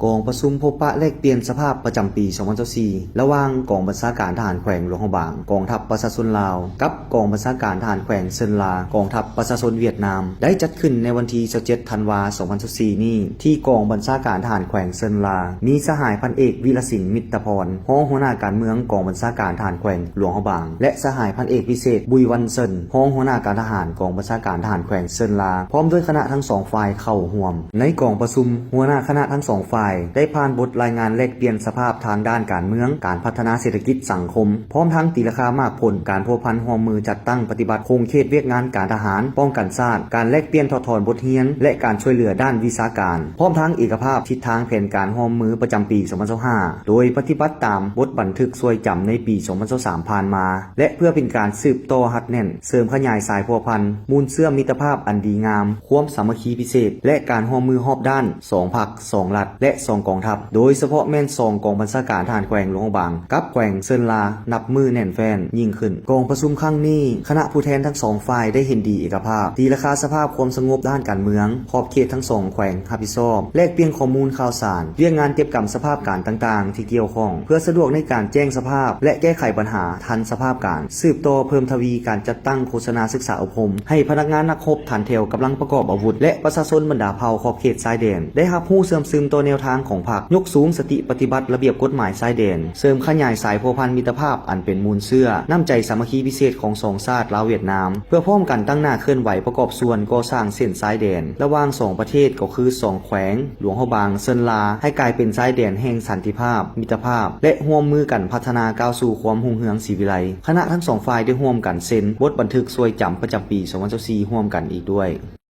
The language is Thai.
กองประชุมพบปะแลกเปลี่ยนสภาพประจำปี 2024 ระหว่างกองบัญชาการทหารแขวงหลวงพระบางกองทัพประชาชนลาวกับกองบัญชาการทหารแขวงเซินลากองทัพประชาชนเวียดนามได้จัดขึ้นในวันที่27ธันวาคม 2024 นี้ที่กองบัญชาการทหารแขวงเซินลามีสหายพันเอกวิรศิลป์มิตรพรรองหัวหน้าการเมืองกองบัญชาการทหารแขวงหลวงพระบางและสหายพันเอกพิเศษบุยวันเซินรองหัวหน้าการทหารกองบัญชาการทหารแขวงเซินลาพร้อมด้วยคณะทั้งสองฝ่ายเข้าร่วมในกองประชุมหัวหน้าคณะทั้งสองฝ่ายได้ผ่านบทรายงานแลกเปลี่ยนสภาพทางด้านการเมืองการพัฒนาเศรษฐกิจสังคมพร้อมทั้งตีราคามากผลการพัวพันร่วมมือจัดตั้งปฏิบัติโครงเขตเวียกงานการทหารป้องกันชาติการแลกเปลี่ยนถอดถอนบทเรียนและการช่วยเหลือด้านวิชาการพร้อมทั้งเอกภาพทิศทางแผนการร่วมมือประจำปี 2025 โดยปฏิบัติตามบทบันทึกช่วยจำในปี 2023 ผ่านมาและเพื่อเป็นการสืบต่อหัดแน่นเสริมขยายสายพัวพันมูลเชื่อมมิตรภาพอันดีงามความสามัคคีพิเศษและการร่วมมือรอบด้าน2พรรค2รัฐและ2กองทัพโดยเฉพาะแม่น2กองบัญชาการทหารแขวงหลวงพระบางกับแขวงเซินลานับมือแน่นแฟนยิ่งขึ้นกองประชุมครั้งนี้คณะผู้แทนทั้ง2ฝ่ายได้เห็นดีเอกภาพตีราคาสภาพความสงบด้านการเมืองขอบเขตทั้ง2แขวงรับผิดชอบแลกเปลี่ยนข้อมูลข่าวสารเรื่องงานเก็บกำสภาพการต่างๆที่เกี่ยวข้องเพื่อสะดวกในการแจ้งสภาพและแก้ไขปัญหาทันสภาพการสืบต่อเพิ่มทวีการจัดตั้งโฆษณาศึกษาอบรมให้พนักงานนักรบฐานแถวกำลังประกอบอาวุธและประชาชนบรรดาเผ่าขอบเขตชายแดนได้รับรู้เสริมซึมตัวแนวทางของพรรคยกสูงสติปฏิบัติระเบียบกฎหมายชายแดนเสริมขยายสายพัวพันมิตรภาพอันเป็นมูลเชื่อน้ำใจสามัคคีพิเศษของสองชาติลาวเวียดนามเพื่อพร้อมกันตั้งหน้าเคลื่อนไหวประกอบส่วนก่อสร้างเส้นชายแดนระหว่าง2ประเทศก็คือ2แขวงหลวงพระบางเซินลาให้กลายเป็นชายแดนแห่งสันติภาพมิตรภาพและร่วมมือกันพัฒนาก้าวสู่ความรุ่งเรืองศรีวิไลคณะทั้ง2ฝ่ายได้ร่วมกันเซ็นบทบันทึกช่วยจำประจำปี 2024 ร่วมกันอีกด้วย